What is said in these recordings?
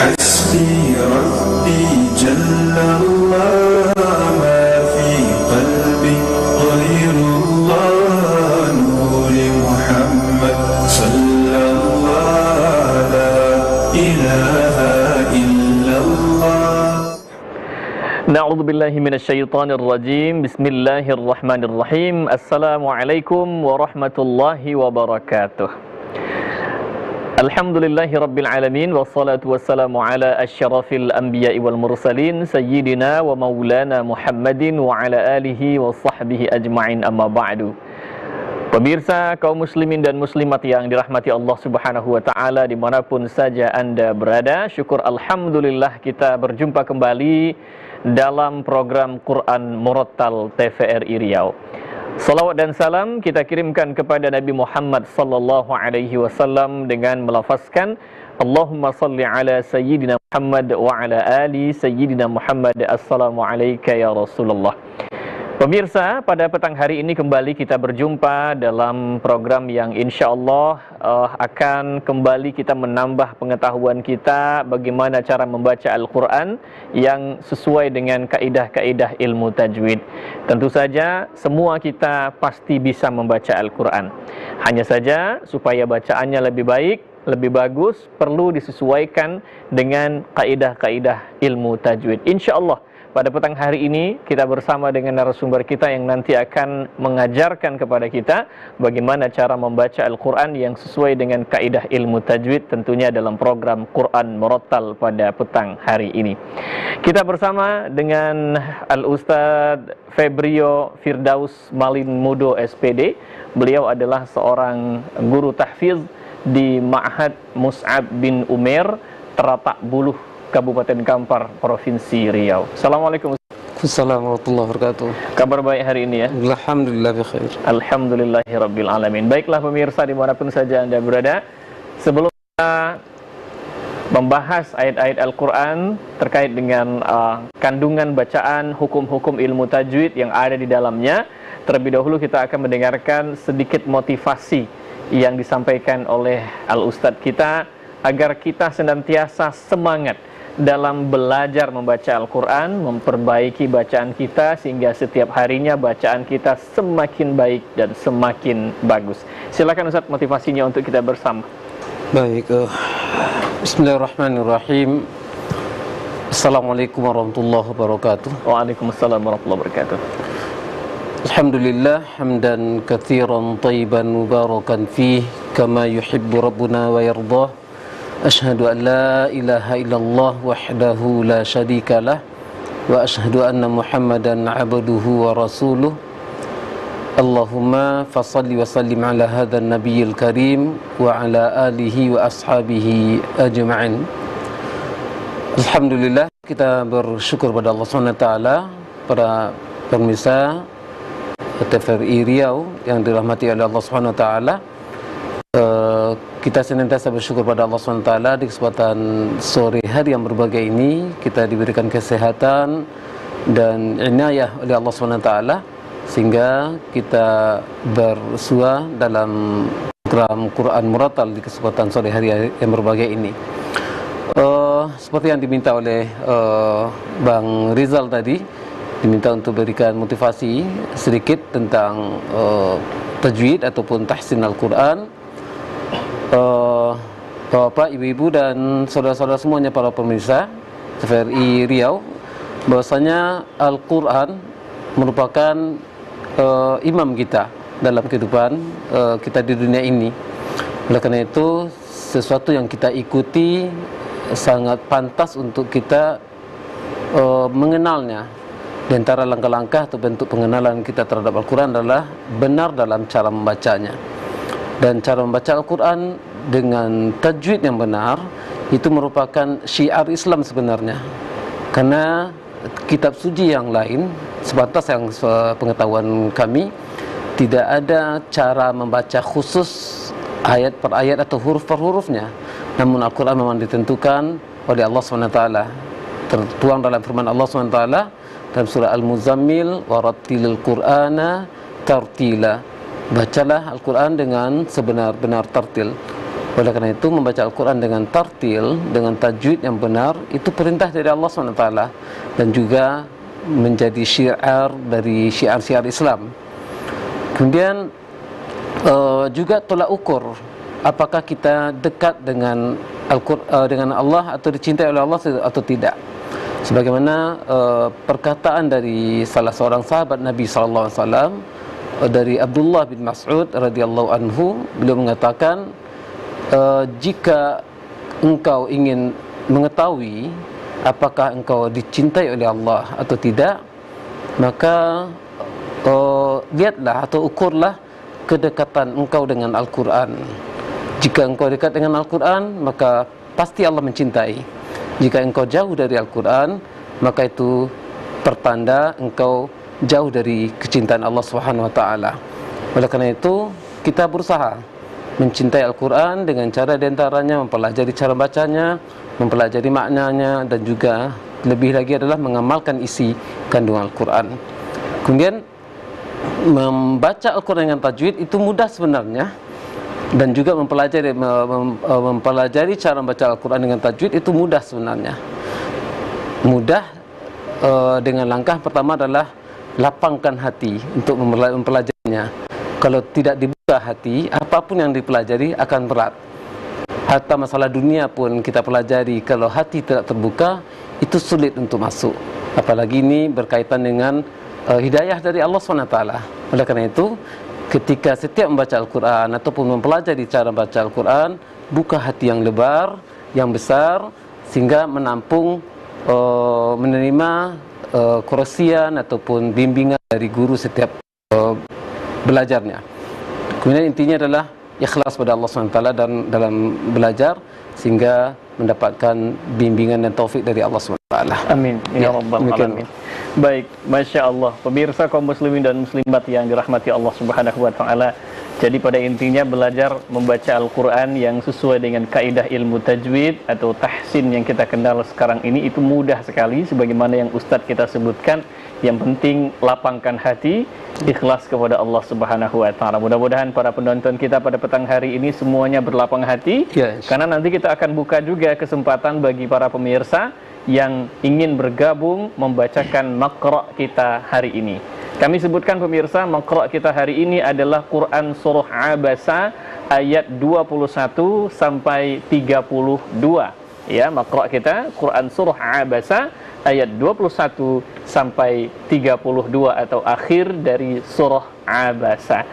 حسبي ربي جل الله ما في قلبي غير الله نور محمد صلى الله لا إله إلا الله. Na'udzu billahi minasyaitonir rajim. Bismillahirrahmanirrahim. Assalamualaikum warahmatullahi wabarakatuh. Alhamdulillahi rabbil alamin, wassalatu wassalamu ala asyrafil anbiya'i wal mursalin sayyidina wa maulana Muhammadin wa ala alihi wa sahbihi ajma'in, amma ba'du. Pemirsa kaum muslimin dan muslimat yang dirahmati Allah subhanahu wa ta'ala dimanapun saja Anda berada, syukur alhamdulillah kita berjumpa kembali dalam program Quran Murattal TVRI Riau. Salawat dan salam kita kirimkan kepada Nabi Muhammad sallallahu alaihi wasallam dengan melafazkan Allahumma salli ala sayyidina Muhammad wa ala ali sayyidina Muhammad. Assalamu alayka ya Rasulullah. Pemirsa, pada petang hari ini kembali kita berjumpa dalam program yang insya Allah akan kembali kita menambah pengetahuan kita bagaimana cara membaca Al-Quran yang sesuai dengan kaidah-kaidah ilmu tajwid. Tentu saja semua kita pasti bisa membaca Al-Quran. Hanya saja supaya bacaannya lebih baik, lebih bagus, perlu disesuaikan dengan kaidah-kaidah ilmu tajwid. Insya Allah pada petang hari ini kita bersama dengan narasumber kita yang nanti akan mengajarkan kepada kita bagaimana cara membaca Al-Quran yang sesuai dengan kaidah ilmu tajwid, tentunya dalam program Quran Murattal pada petang hari ini. Kita bersama dengan Al-Ustadz Febrio Firdaus Malinmudo SPD. Beliau adalah seorang guru tahfiz di Ma'had Mus'ab bin Umair, Teratak Buluh, Kabupaten Kampar, Provinsi Riau. Assalamualaikum. Assalamualaikum warahmatullahi wabarakatuh. Kabar baik hari ini ya? Alhamdulillah bikhair. Alhamdulillahirabbil alamin. Baiklah pemirsa dimanapun saja Anda berada, sebelum kita membahas ayat-ayat Al-Quran terkait dengan kandungan bacaan, hukum-hukum ilmu tajwid yang ada di dalamnya, terlebih dahulu kita akan mendengarkan sedikit motivasi yang disampaikan oleh Al-Ustadz kita agar kita senantiasa semangat dalam belajar membaca Al-Quran, memperbaiki bacaan kita sehingga setiap harinya bacaan kita semakin baik dan semakin bagus. Silakan Ustaz, motivasinya untuk kita bersama. Baik, bismillahirrahmanirrahim. Assalamualaikum warahmatullahi wabarakatuh. Waalaikumsalam warahmatullahi wabarakatuh. Alhamdulillah hamdan katsiran thayyiban mubarakan fih kama yuhibbu rabbuna wa yardah. Ashhadu an la ilaha illallah wahdahu la syarika lah wa ashhadu anna Muhammadan abduhu wa rasuluh. Allahumma fasalli wa sallim ala hadzal nabiyil karim wa ala alihi wa ashabihi ajma'in. Alhamdulillah, kita bersyukur pada Allah SWT, para pemirsa TVRI Riau yang dirahmati oleh Allah SWT. Kita senantiasa bersyukur pada Allah SWT di kesempatan sore hari yang berbahagia ini. Kita diberikan kesehatan dan inayah oleh Allah SWT sehingga kita bersua dalam program Quran Murattal di kesempatan sore hari yang berbahagia ini. Seperti yang diminta oleh Bang Rizal tadi, diminta untuk berikan motivasi sedikit tentang tajwid ataupun tahsin Al-Quran. Bapak, ibu-ibu dan saudara-saudara semuanya, para pemirsa TVRI Riau, bahwasanya Al-Quran merupakan imam kita dalam kehidupan kita di dunia ini. Oleh karena itu, sesuatu yang kita ikuti sangat pantas untuk kita mengenalnya. Di antara langkah-langkah atau bentuk pengenalan kita terhadap Al-Quran adalah benar dalam cara membacanya. Dan cara membaca Al-Quran dengan tajwid yang benar itu merupakan syiar Islam sebenarnya. Karena kitab suci yang lain, sebatas yang pengetahuan kami, tidak ada cara membaca khusus ayat per ayat atau huruf per hurufnya. Namun Al-Quran memang ditentukan oleh Allah SWT, tertuang dalam firman Allah SWT dalam surah Al-Muzammil, warattilil Qur'ana tartila. Bacalah Al-Quran dengan sebenar-benar tartil. Oleh karena itu membaca Al-Quran dengan tartil, dengan tajwid yang benar, itu perintah dari Allah SWT, dan juga menjadi syiar dari syiar-syiar Islam. Kemudian juga tolak ukur apakah kita dekat dengan dengan Allah atau dicintai oleh Allah atau tidak. Sebagaimana perkataan dari salah seorang sahabat Nabi SAW, dari Abdullah bin Mas'ud radhiyallahu anhu, beliau mengatakan, jika engkau ingin mengetahui apakah engkau dicintai oleh Allah atau tidak, maka lihatlah atau ukurlah kedekatan engkau dengan Al-Quran. Jika engkau dekat dengan Al-Quran, maka pasti Allah mencintai. Jika engkau jauh dari Al-Quran, maka itu pertanda engkau jauh dari kecintaan Allah Subhanahu wa taala. Oleh karena itu, kita berusaha mencintai Al-Quran dengan cara diantaranya mempelajari cara bacanya, mempelajari maknanya, dan juga lebih lagi adalah mengamalkan isi kandungan Al-Quran. Kemudian membaca Al-Quran dengan tajwid itu mudah sebenarnya, dan juga mempelajari cara membaca Al-Quran dengan tajwid itu mudah sebenarnya. Mudah dengan langkah pertama adalah lapangkan hati untuk mempelajarinya. Kalau tidak dibuka hati, apapun yang dipelajari akan berat. Hatta masalah dunia pun kita pelajari, kalau hati tidak terbuka, itu sulit untuk masuk. Apalagi ini berkaitan dengan hidayah dari Allah SWT. Oleh karena itu, ketika setiap membaca Al-Quran ataupun mempelajari cara membaca Al-Quran, buka hati yang lebar, yang besar, sehingga menampung, menerima korosian ataupun bimbingan dari guru setiap belajarnya. Kemudian intinya adalah ikhlas pada Allah SWT dan dalam belajar, sehingga mendapatkan bimbingan dan taufik dari Allah SWT. Amin ya rabbal alamin. Baik, Masya Allah, pemirsa kaum muslimin dan muslimat yang dirahmati Allah Subhanahu wa taala. Jadi pada intinya belajar membaca Al-Quran yang sesuai dengan kaidah ilmu tajwid atau tahsin yang kita kenal sekarang ini itu mudah sekali, sebagaimana yang Ustadz kita sebutkan. Yang penting lapangkan hati, ikhlas kepada Allah Subhanahu wa taala. Mudah-mudahan para penonton kita pada petang hari ini semuanya berlapang hati, karena nanti kita akan buka juga kesempatan bagi para pemirsa yang ingin bergabung membacakan Maqra' kita hari ini. Kami sebutkan pemirsa, Maqra' kita hari ini adalah Quran surah Abasa ayat 21 sampai 32. Ya, Maqra' kita Quran surah Abasa ayat 21 sampai 32 atau akhir dari surah Abasa.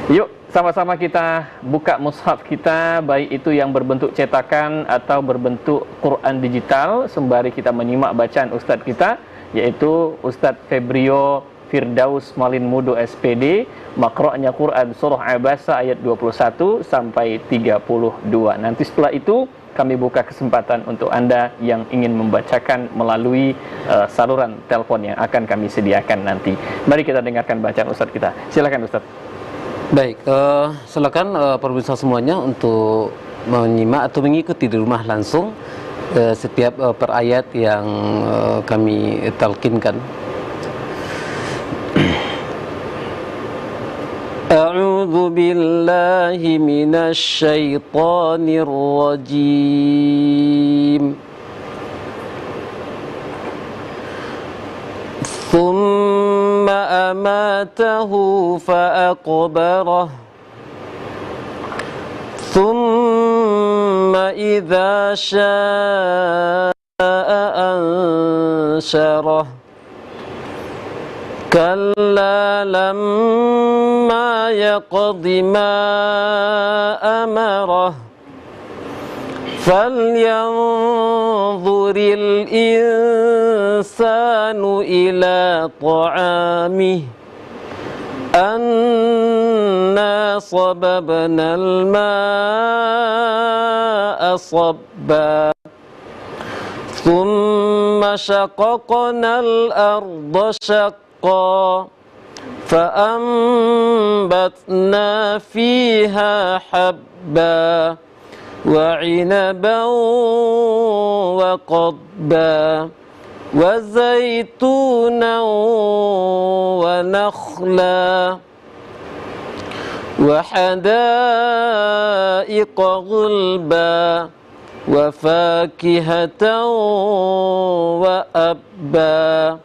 Yuk sama-sama kita buka mushaf kita, baik itu yang berbentuk cetakan atau berbentuk Quran digital, sembari kita menyimak bacaan Ustadz kita, yaitu Ustadz Febrio Firdaus Malin Mudo SPD, Maqra'nya Quran surah Abasa ayat 21 sampai 32. Nanti setelah itu kami buka kesempatan untuk Anda yang ingin membacakan melalui saluran telepon yang akan kami sediakan nanti. Mari kita dengarkan bacaan Ustadz kita. Silakan Ustadz. Baik, silakan pemirsa semuanya untuk menyimak atau mengikuti di rumah langsung setiap per ayat yang kami talqinkan. A'udzu billahi minasy syaithanir rajim. Thumma amatahu fa'aqbarah. Thumma idza syaa'a ansyarah. Kalla lamma yaqdi ma amarah. Falyanzuril insanu ila ta'amih. Anna sababnal ma'a sabba. Thumma shaqaqnal arda shaqqa. فأنبتنا فيها حبا وعنبا وقضبا وزيتونا ونخلا وحدائق غلبا وفاكهة وأبا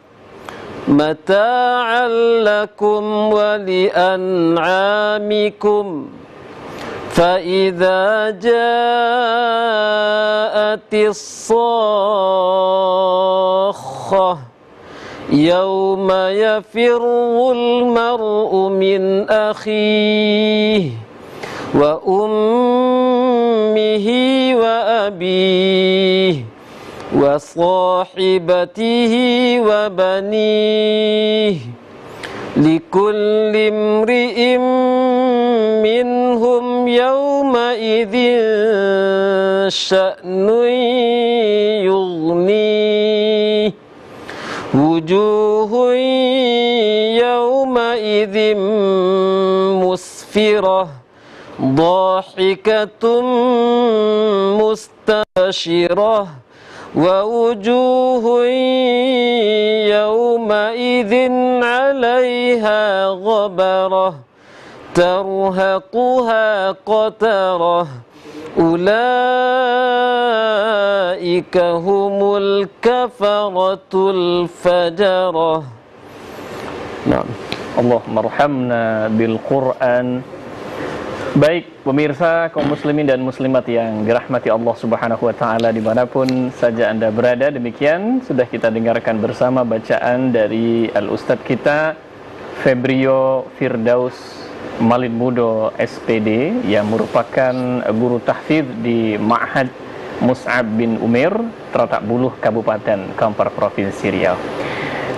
متاعا لكم ولأنعامكم فإذا جاءت الصاخة يوم يفر المرء من أخيه وأمه وأبيه وصاحبته وبنيه لكل امرئ منهم يومئذ شأن يغنيه وجوه يومئذ مسفرة ضاحكة مستبشرة ووجوه يومئذ عليها غبرة ترهقها قترة أولئك هم الكفرة الفجرة. Nah, Allahumma arhamna bil Quran. Baik pemirsa kaum muslimin dan muslimat yang dirahmati Allah Subhanahu wa taala dimanapun saja Anda berada, demikian sudah kita dengarkan bersama bacaan dari Al-Ustadz kita Febrio Firdaus Malid Mudo SPD yang merupakan guru tahfidz di Ma'had Mus'ab bin Umair, terletak Buluh, Kabupaten Kampar, Provinsi Riau.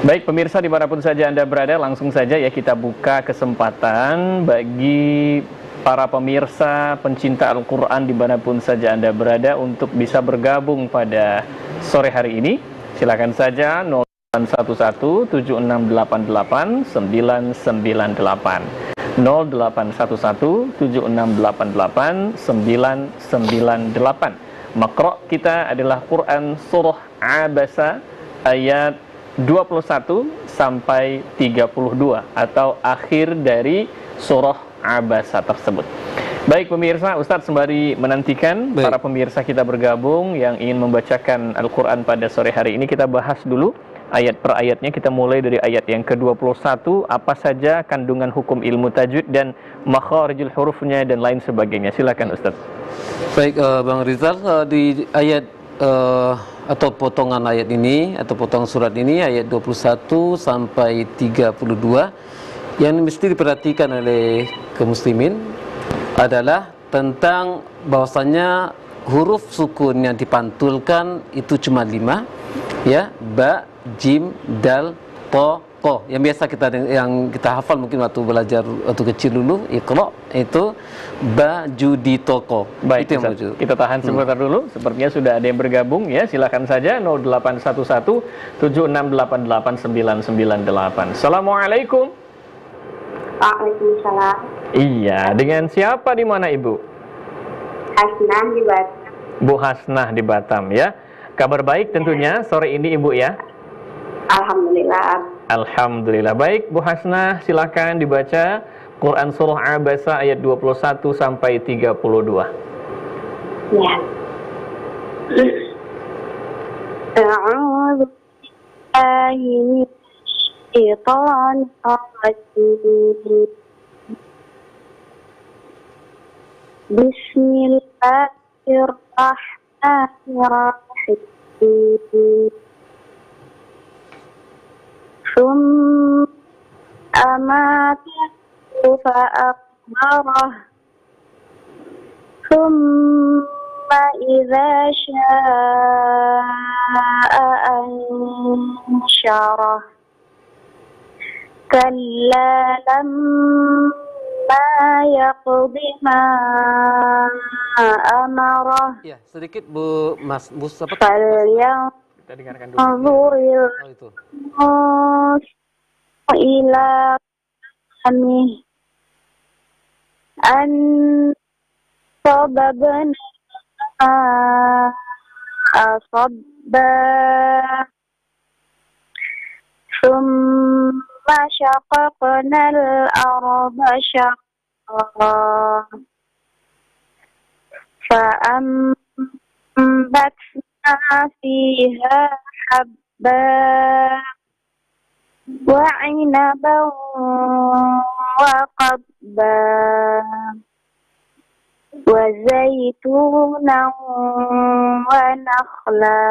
Baik pemirsa dimanapun saja Anda berada, langsung saja ya kita buka kesempatan bagi para pemirsa pencinta Al-Quran dimanapun saja Anda berada untuk bisa bergabung pada sore hari ini. Silakan saja 0811 7688 998 0811 7688 998. Makro kita adalah Quran Surah Abasa ayat 21 sampai 32 atau akhir dari surah Abasa tersebut. Baik pemirsa, Ustadz sembari menantikan para pemirsa kita bergabung yang ingin membacakan Al-Quran pada sore hari ini, kita bahas dulu ayat per ayatnya. Kita mulai dari ayat yang ke-21, apa saja kandungan hukum ilmu tajwid dan makharijul hurufnya dan lain sebagainya. Silakan Ustadz. Baik Bang Rizal, di ayat atau potongan ayat ini atau potongan surat ini ayat 21 sampai 32 yang mesti diperhatikan oleh kaum muslimin adalah tentang bahwasanya huruf sukun yang dipantulkan itu cuma 5, ya, ba, jim, dal, to, ko. Yang biasa yang kita hafal mungkin waktu belajar waktu kecil dulu, Iqra, itu ba, ju, di, to, ko. Baik, itu yang wujud. kita tahan sebentar dulu. Sepertinya sudah ada yang bergabung ya. Silakan saja 0811 7688 998. Assalamualaikum. Waalaikumsalam. Iya, dengan siapa di mana Ibu? Hasnah di Batam. Bu Hasnah di Batam ya. Kabar baik tentunya sore ini Ibu ya. Alhamdulillah. Alhamdulillah. Baik Bu Hasnah, silakan dibaca Quran Surah Abasa ayat 21 sampai 32. Ya. A'udzu billahi minasyaitonir rajim. Bismillahirrahmanirrahim. Tsumma amatahu fa'aqbarah. Tsumma idza syaa'a ansyarah. Kalla lamma yaqdi ma amarah. Ya, sedikit Bu siapa? Kita dengarkan dulu. Oh, itu. Ila kami an sababna asabba summa syaqaqna al-arda فأنبتنا فيها حبا وعنبا وقضبا وزيتونا ونخلا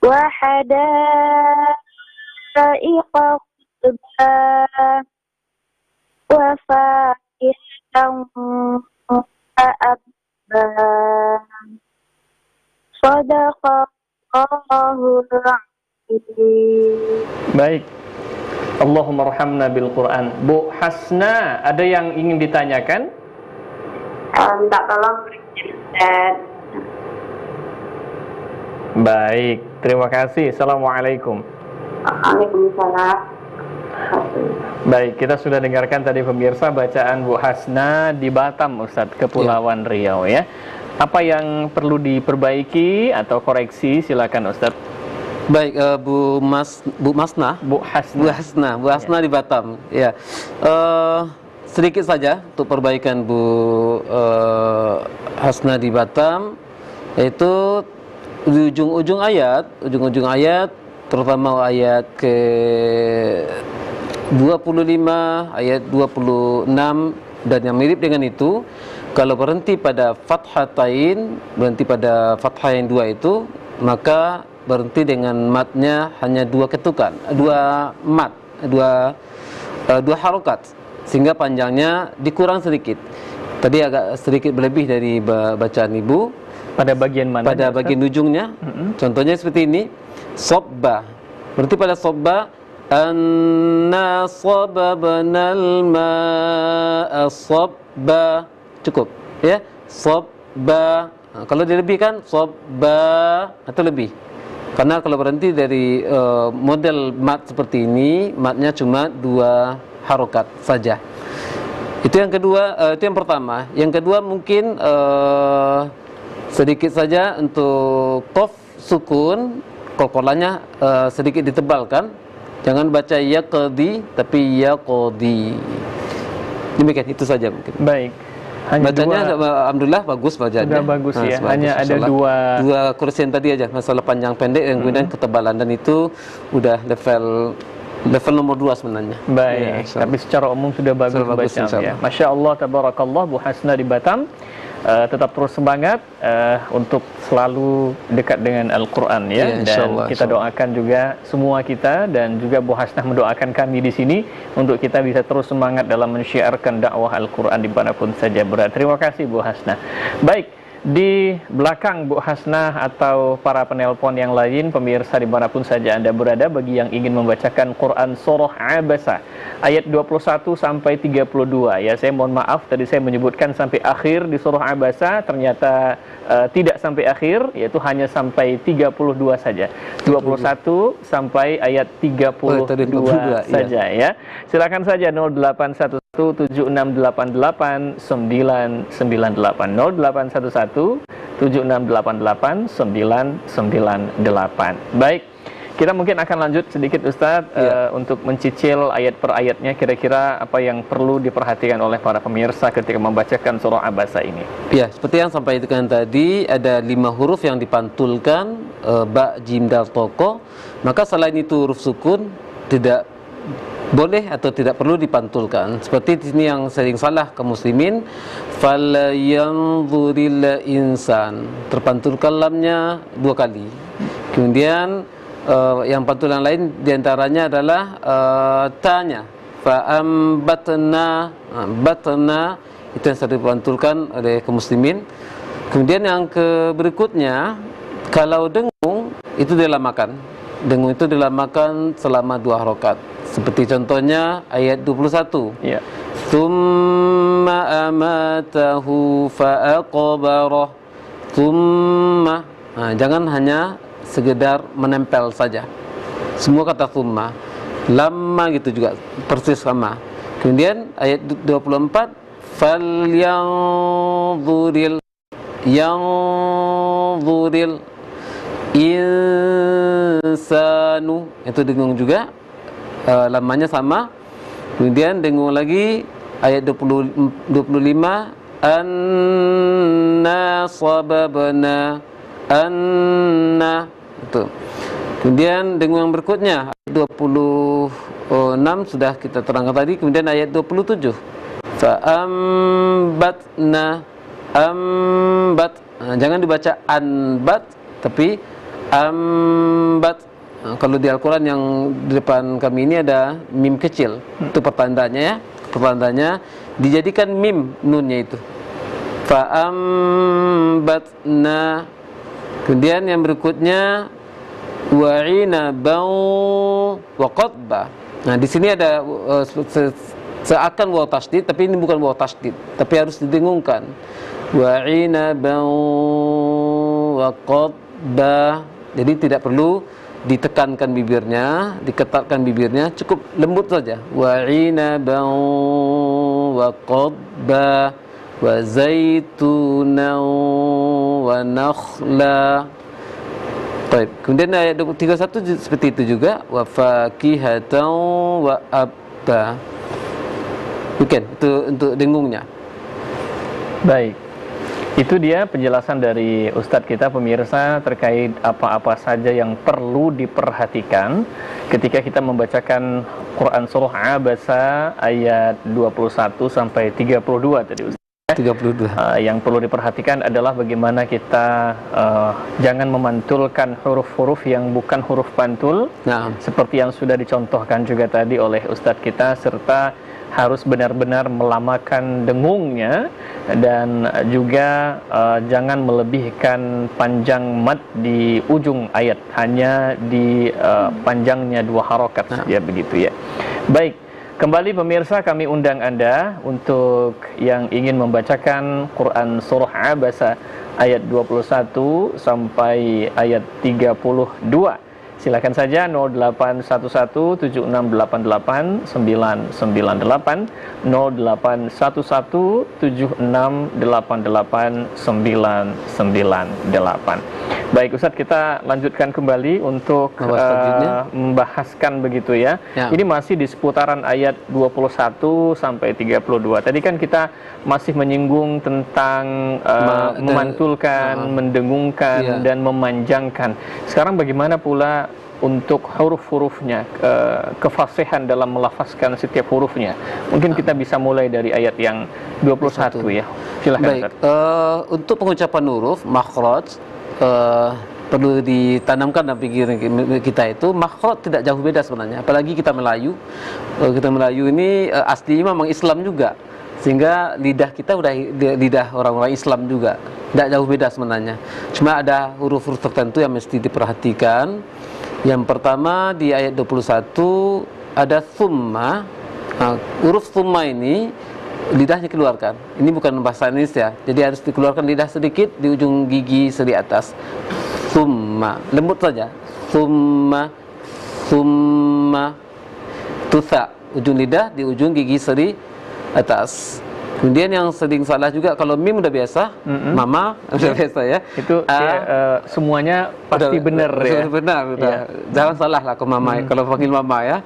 وحدائق غلبا وفاكهة وأبا صدق الله العظيم. Baik. Allahumma rahamna bil Quran. Bu Hasna, ada yang ingin ditanyakan? Minta tolong Ustaz. Baik, terima kasih. Assalamualaikum. Waalaikumsalam. Baik, kita sudah dengarkan tadi pemirsa bacaan Bu Hasna di Batam, Ustadz, Kepulauan Riau ya. Apa yang perlu diperbaiki atau koreksi? Silakan Ustadz. Baik, Bu Hasna di Batam. Ya, sedikit saja untuk perbaikan Bu Hasna di Batam, yaitu di ujung-ujung ayat, terutama ayat ke 25, ayat 26 dan yang mirip dengan itu, kalau berhenti pada fathatain, berhenti pada fathah yang dua itu, maka berhenti dengan matnya hanya dua ketukan, dua harokat, sehingga panjangnya dikurang sedikit. Tadi agak sedikit berlebih dari bacaan Ibu. Pada bagian mana? Pada bagian ujungnya. Contohnya seperti ini. Sobba. Berarti pada sobba. Anna sababnal ma'a sobba. Cukup. Ya. Sobba. Nah, kalau dilebihkan sobba atau lebih. Karena kalau berhenti dari model mat seperti ini, matnya cuma dua harokat saja. Itu yang kedua, itu yang pertama. Yang kedua mungkin sedikit saja untuk qaf sukun, qalqalanya sedikit ditebalkan. Jangan baca yaqdi tapi yaqdi. Demikian, itu saja mungkin. Baik. Bacanya alhamdulillah bagus bacaannya. Sudah bagus ya. Bagus, hanya ada dua kursi yang tadi aja, masalah panjang pendek yang kemudian ketebalan, dan itu udah level nomor 2 sebenarnya. Baik, ya, tapi secara umum sudah bagus bacaan ya. Masya Allah, tabarakallah, Bu Hasna di Batam. Tetap terus semangat untuk selalu dekat dengan Al-Quran ya, dan kita doakan juga semua kita, dan juga Bu Hasnah mendoakan kami di sini untuk kita bisa terus semangat dalam mensyiarkan dakwah Al-Quran dimanapun saja berada. Terima kasih Bu Hasnah. Baik, di belakang Bu Hasnah atau para penelpon yang lain, pemirsa dimanapun saja Anda berada, bagi yang ingin membacakan Quran Surah Abasa ayat 21 sampai 32 ya, saya mohon maaf tadi saya menyebutkan sampai akhir di Surah Abasa, ternyata tidak sampai akhir, yaitu hanya sampai 32 saja, 21 sampai ayat 32 saja ya. Silakan saja 0811 7688 998 0811 7688 998. Baik, kita mungkin akan lanjut sedikit Ustadz untuk mencicil ayat per ayatnya, kira-kira apa yang perlu diperhatikan oleh para pemirsa ketika membacakan surah Abasa ini. Ya, seperti yang sampaikan tadi, ada 5 huruf yang dipantulkan, ba, jim, dal, toko. Maka selain itu huruf sukun tidak boleh atau tidak perlu dipantulkan. Seperti di sini yang sering salah kaum muslimin, falyanzuril insan, terpantulkan lamnya 2 kali. Kemudian yang pantulan lain diantaranya adalah ta-nya, fa'ambatna, batna, itu yang sering dipantulkan oleh kaum muslimin. Kemudian yang berikutnya, kalau dengung itu dilamakan. Dengung itu dilamakan selama 2 harokat. Seperti contohnya ayat 21. Ya. Tsumma amatahu fa'aqbarah. Tsumma. Nah, jangan hanya sekedar menempel saja. Semua kata tsumma. Lama gitu juga persis sama. Kemudian ayat 24, falyanzuril insanu, itu dengung juga, lamanya sama. Kemudian dengung lagi ayat 25 anna sababna anna itu. Kemudian dengan yang berikutnya ayat 26 sudah kita terangkan tadi. Kemudian ayat 27 fa'ambatna ambat. Jangan dibaca anbat tapi ambat. Kalau di Al-Quran yang di depan kami ini ada mim kecil, itu pertandanya ya. Pertandanya dijadikan mim nunnya itu. Fa'ambatna. Kemudian yang berikutnya wa'inabau wa qadba. Nah, di sini ada seakan waw tasydid, tapi ini bukan waw tasydid, tapi harus didengungkan. Wa'inabau wa qadba. Jadi tidak perlu ditekankan bibirnya, diketatkan bibirnya, cukup lembut saja. Wa'inabau wa qadba wa zaitunan wa nakhla. Baik. Kemudian ayat 31 seperti itu juga, wa fakihatan wa abba. Bukan, itu untuk dengungnya. Baik. Itu dia penjelasan dari Ustadz kita pemirsa terkait apa-apa saja yang perlu diperhatikan ketika kita membacakan Quran surah Abasa ayat 21 sampai 32 tadi Ustadz. 32. Yang perlu diperhatikan adalah bagaimana kita jangan memantulkan huruf-huruf yang bukan huruf pantul, seperti yang sudah dicontohkan juga tadi oleh Ustadz kita, serta harus benar-benar melamakan dengungnya, dan juga jangan melebihkan panjang mad di ujung ayat, hanya di panjangnya 2 harokat saja begitu ya. Baik. Kembali pemirsa, kami undang Anda untuk yang ingin membacakan Quran surah Abasa ayat 21 sampai ayat 32. Silakan saja 08117688 998, 08117688 998. Baik Ustadz, kita lanjutkan kembali untuk membahaskan begitu ya. Ini masih di seputaran ayat 21 sampai 32. Tadi kan kita masih menyinggung tentang memantulkan, mendengungkan dan memanjangkan. Sekarang bagaimana pula untuk huruf-hurufnya, kefasihan dalam melafazkan setiap hurufnya? Mungkin kita bisa mulai dari ayat yang 21 ya. Silahkan. Baik, untuk pengucapan huruf makhraj perlu ditanamkan dalam pikiran kita, itu makhraj tidak jauh beda sebenarnya. Apalagi kita Melayu. Kita Melayu ini aslinya memang Islam juga, sehingga lidah kita udah lidah orang-orang Islam juga. Tidak jauh beda sebenarnya. Cuma ada huruf-huruf tertentu yang mesti diperhatikan. Yang pertama di ayat 21 ada thumma. Huruf thumma ini lidahnya keluarkan. Ini bukan bahasa Indonesia, jadi harus dikeluarkan lidah sedikit di ujung gigi seri atas. Thumma, lembut saja. Thumma, thumma. Tutha, ujung lidah di ujung gigi seri atas. Kemudian yang sering salah juga, kalau mim udah biasa, mama udah biasa ya. Itu semuanya pasti benar ya. Benar. Ya. Jangan salah lah ke mama kalau panggil mama ya.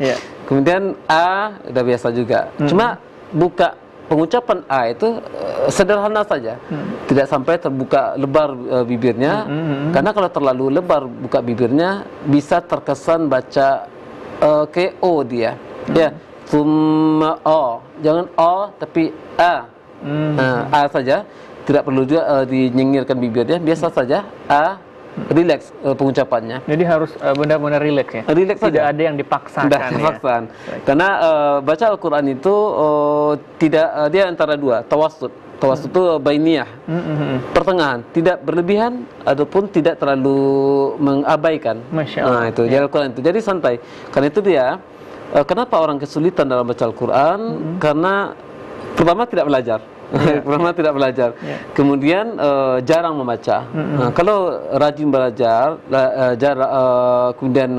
Kemudian a udah biasa juga. Cuma buka pengucapan A itu sederhana saja, tidak sampai terbuka lebar bibirnya, karena kalau terlalu lebar buka bibirnya bisa terkesan baca ke O dia, ya, thumma O, jangan O tapi A, A saja, tidak perlu juga dinyengirkan bibirnya, biasa saja A. Relax pengucapannya. Jadi harus benar-benar relax ya. Relax tidak saja. ada yang dipaksakan. Tidak dipaksakan. Ya. Karena baca Al-Quran itu tidak, dia antara dua, tawassut. Tawassut itu bainiyah, pertengahan, tidak berlebihan ataupun tidak terlalu mengabaikan. Masya Allah. Nah itu ya. Al-Quran itu. Jadi santai. Karena itu dia. Kenapa orang kesulitan dalam baca Al-Quran? Karena pertama tidak belajar. Pertama tidak belajar, kemudian jarang membaca. Nah, kalau rajin belajar, kemudian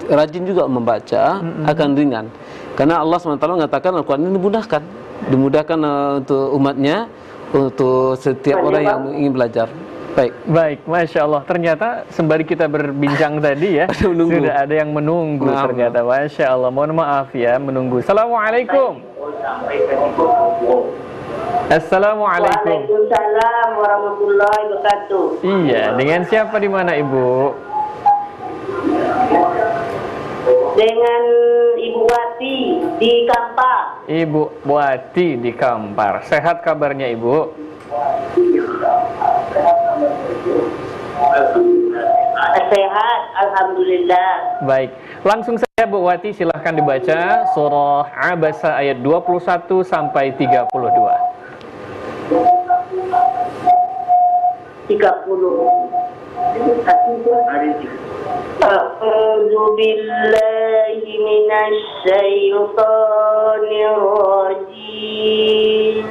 rajin juga membaca, akan ringan. Karena Allah SWT mengatakan Al-Quran ini dimudahkan untuk umatnya, untuk setiap orang yang ingin belajar. Baik, Masya Allah. Ternyata sembari kita berbincang tadi ya, sudah ada yang menunggu ternyata. Masya Allah. Mohon maaf ya, menunggu. Assalamualaikum. Assalamualaikum. Waalaikumsalam warahmatullahi wabarakatuh. Iya, dengan siapa di mana Ibu? Dengan Ibu Wati di Kampar. Ibu Wati di Kampar. Sehat kabarnya Ibu? Sehat, alhamdulillah. Baik, langsung saja Bu Wati, silahkan dibaca surah Abasa ayat 21 sampai 32. 30. A'udzu billahi minasy syaithanir rajim.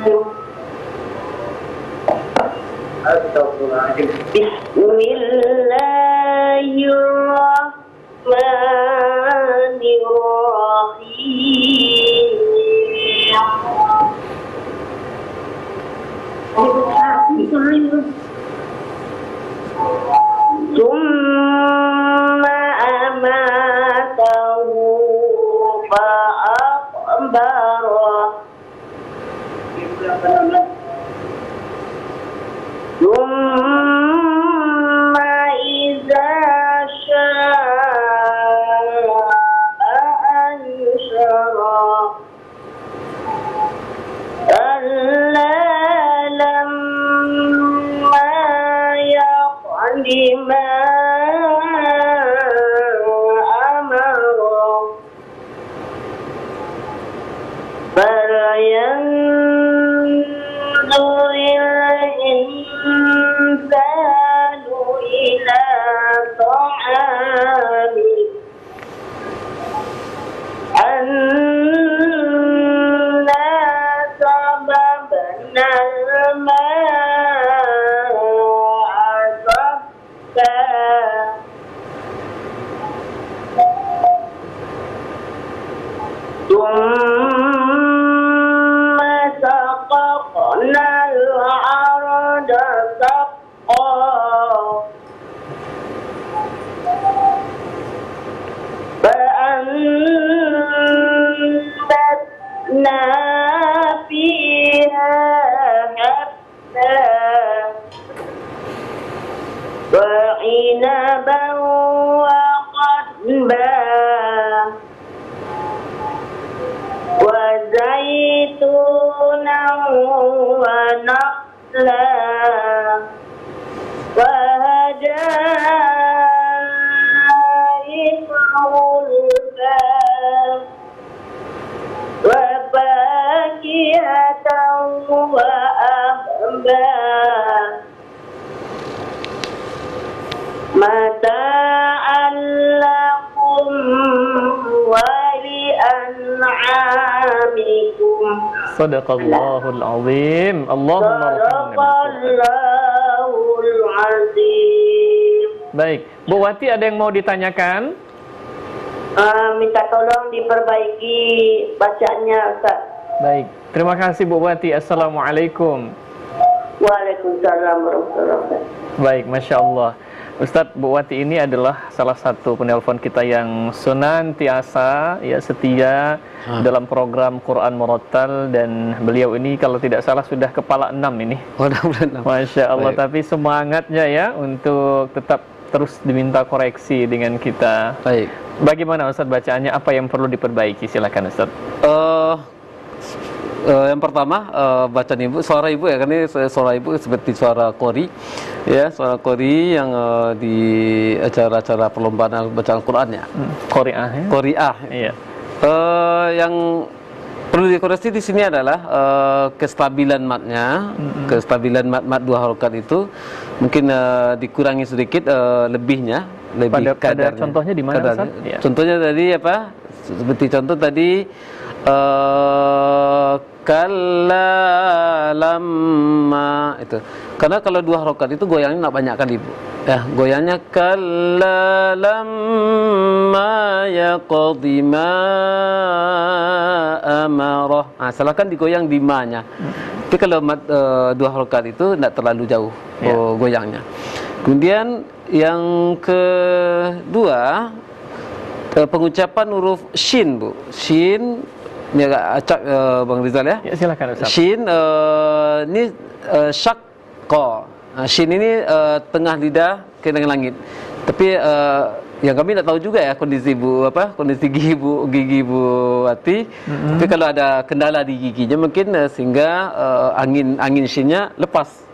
Bismillahirrahmanirrahim. Tsumma amatahu fa'aqbara. Tsumma idza syaa anshara. Kalla lamma yaqdi ma amara. Falyanzuril insanu ila ta'amih. Anna sababna al-ma'a sabba. Tsumma saqaqna al-arda saqqa. فأنبتنا فيها حبا وعنبا وقضبا وزيتونا ونخلا وحدائق غلبا وفاكهة وأبا متاعا لكم ولأنعامكم. Sadaqallahul azim. Allahumma rahmana. Sadaqallahul azim. Baik, Bu Wati ada yang mau ditanyakan? Minta tolong diperbaiki bacaannya, Ustaz. Baik, terima kasih Bu Wati. Assalamualaikum. Waalaikumsalam warahmatullahi wabarakatuh. Baik, Masya Allah. Ustadz, Bu Wati ini adalah salah satu penelpon kita yang senantiasa ya setia dalam program Quran Murattal, dan beliau ini kalau tidak salah sudah kepala 6 ini. Masya Allah. Baik. Tapi semangatnya ya untuk tetap terus diminta koreksi dengan kita. Baik. Bagaimana Ustadz bacaannya? Apa yang perlu diperbaiki? Silakan Ustadz. Yang pertama bacaan ibu, suara ibu ya, karena suara ibu seperti suara qori ya, suara qori yang di acara-acara perlombaan bacaan Quran ya. Qori'ah ya. Qori'ah. Iya. Yang perlu dikoreksi di sini adalah kestabilan matnya, kestabilan mat dua harokat itu mungkin dikurangi sedikit lebihnya, lebih pada contohnya di mana Ustaz? Ya. Contohnya tadi apa? Seperti contoh tadi kalla lamma itu. Karena kalau dua harokat itu goyangnya nak banyak kali, Bu. Ya, goyangnya kalla lamma yaqdi ma amarah. Silakan digoyang di ma-nya. Tapi kalau mad 2 harokat itu tidak terlalu jauh goyangnya. Kemudian yang kedua, pengucapan huruf shin, Bu. Shin ni agak acak Bang Rizal ya. Ya, silakan Ustaz. Shin ni syaqqa. Shin ini tengah lidah ke dengan langit. Tapi yang kami tak tahu juga ya kondisi gigi Bu Wati. Tapi kalau ada kendala di giginya mungkin sehingga angin shinnya lepas.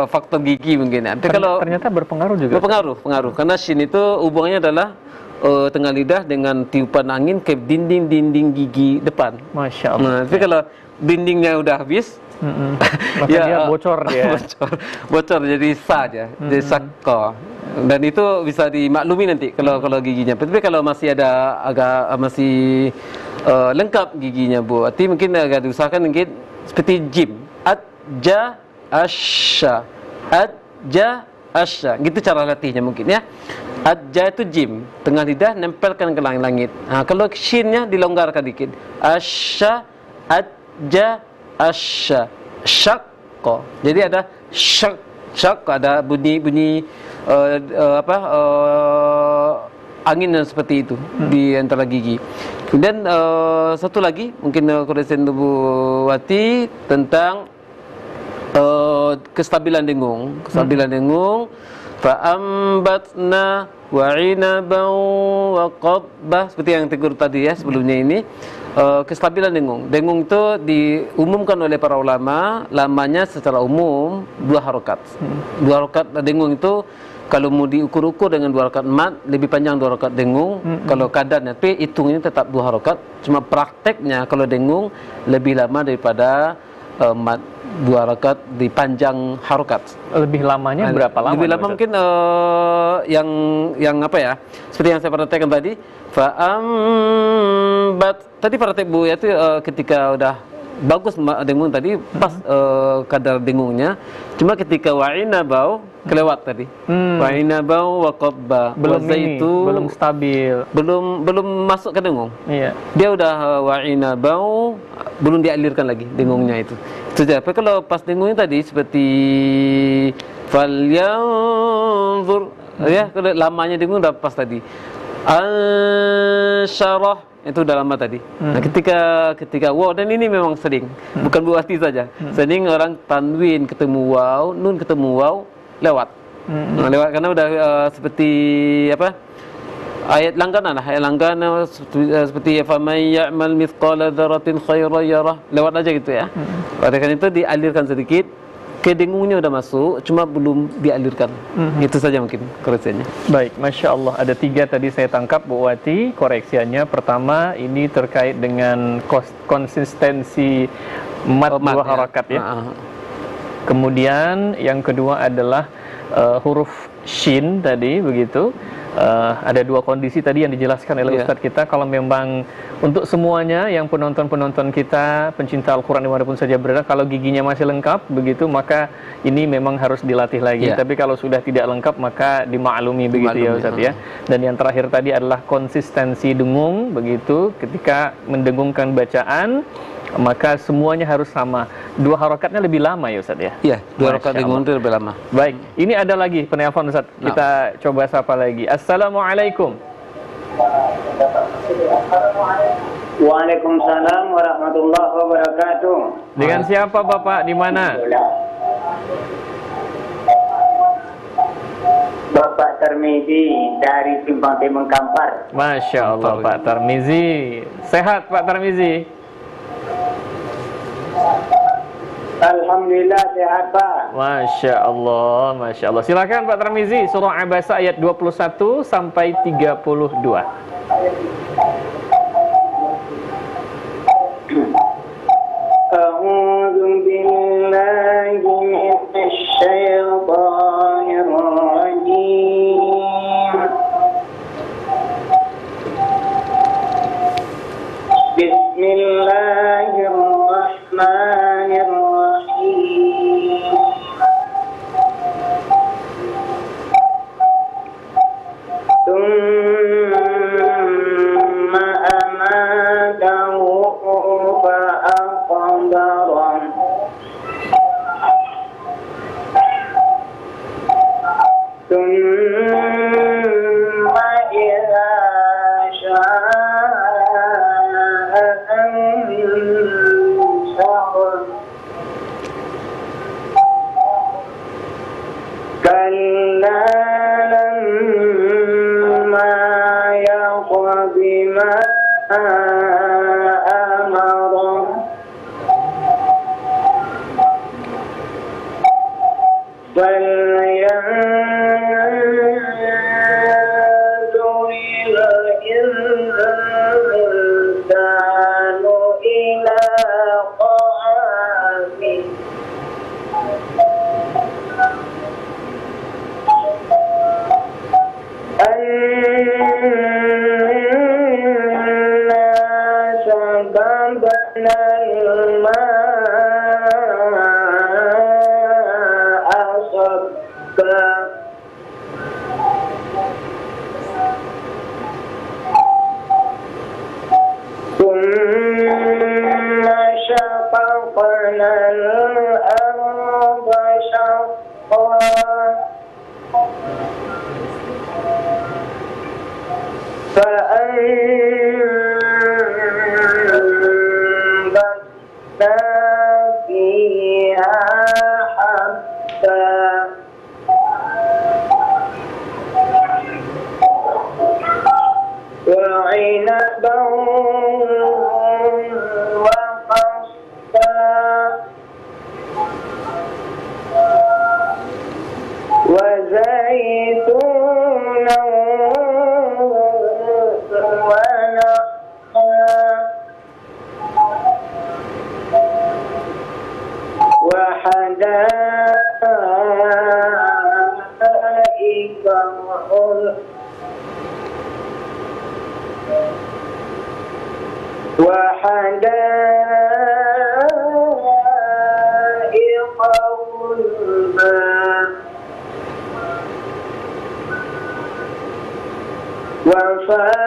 Faktor gigi mungkin ya. Tapi kalau Ternyata berpengaruh juga. pengaruh karena shin itu hubungannya adalah tengah lidah dengan tiupan angin ke dinding gigi depan. Masya Allah. Nah, tapi kalau dindingnya udah habis, maka dia bocor dia. bocor jadi saja, jadi sakko. Dan itu bisa dimaklumi nanti kalau giginya. Tapi kalau masih ada masih lengkap giginya Bu, arti mungkin agak diusahakan mungkin seperti jim, adja asya, adja asya. Gitu cara latihnya mungkin ya. Adja itu jim, tengah lidah nempelkan ke langit. Kalau shinnya dilonggarkan dikit. Asya, adja asya, syakko. Jadi ada syak ada bunyi angin dan seperti itu di antara gigi. Kemudian satu lagi mungkin koreksi Bu Wati tentang kestabilan dengung. Fa'ambatna wa 'inaban wa qadbah, seperti yang tegur tadi ya sebelumnya ini. Kestabilan dengung. Dengung itu diumumkan oleh para ulama, lamanya secara umum 2 harokat. 2 harokat dengung itu kalau mau diukur-ukur dengan 2 harokat mat, lebih panjang 2 harokat dengung. Kalau kadarnya, tapi hitungnya tetap 2 harokat. Cuma prakteknya kalau dengung lebih lama daripada mat 2 harokat di panjang harokat. Lebih lamanya berapa lama? Lebih lama mungkin yang apa ya? Seperti yang saya perhatikan tadi, tadi praktek Bu ya itu ketika udah bagus dengung tadi pas kadar dengungnya. Cuma ketika wa'ina bau kelewat tadi. Wa'ina bau wa qabba. Belum stabil. Belum masuk ke dengung. Iya. Dia udah wa'ina bau, belum dialirkan lagi dengungnya itu. Itu saja. Tapi kalau pas dengungnya tadi seperti falyanzur ya, kalau lamanya dengung udah pas tadi. Ansyarah itu udah lama tadi. Nah, ketika wow, dan ini memang sering, bukan Bu Wati saja. Sering orang tanwin ketemu wow, nun ketemu wow, lewat. Nah, lewat karena udah seperti apa? Ayat langganan seperti faman ya'mal mithqala dzarratin khairan yarah. Lewat aja gitu ya. Oleh karena itu dialirkan sedikit. Kedengungnya udah masuk, cuma belum dialirkan. Itu saja mungkin koreksinya. Baik, Masya Allah. Ada 3 tadi saya tangkap Bu Wati koreksiannya. Pertama, ini terkait dengan konsistensi mat 2 harakat ya. Kemudian yang kedua adalah huruf shin tadi begitu. Ada 2 kondisi tadi yang dijelaskan oleh Ustadz kita. Kalau memang untuk semuanya yang penonton-penonton kita, pencinta Al-Quran dimanapun saja berada, kalau giginya masih lengkap begitu, maka ini memang harus dilatih lagi. Tapi kalau sudah tidak lengkap maka dimaklumi begitu ya Ustadz ya. Dan yang terakhir tadi adalah konsistensi dengung begitu. Ketika mendengungkan bacaan, maka semuanya harus sama. 2 harakatnya lebih lama ya Ustadz ya? Iya, 2 harakat dengung itu lebih lama. Baik, ini ada lagi penelpon Ustadz. Kita coba sapa lagi. Assalamualaikum. Waalaikumsalam warahmatullahi wabarakatuh. Dengan siapa Bapak? Di mana? Bapak Tarmizi dari Simpang Timur Kampar. Masya Allah Pak Tarmizi. Sehat Pak Tarmizi? Alhamdulillah sehat Pak. Masya Allah, Masya Allah. Silakan Pak Tarmizi, surah Abasa ayat 21 sampai 32. A'udzu billahi minasy syaithanir rajim. Bismillahirrahmanirrahim. Thumma amatahu fa'aqbara. لما يقض ما أمره فلينظر الإنسان إلى طعامه أنا صببنا الماء صبا ثم شققنا الأرض شقا فأنبتنا فيها حبا وعنبا وقصبا وزيتونا ونخلا وحدائق غلبا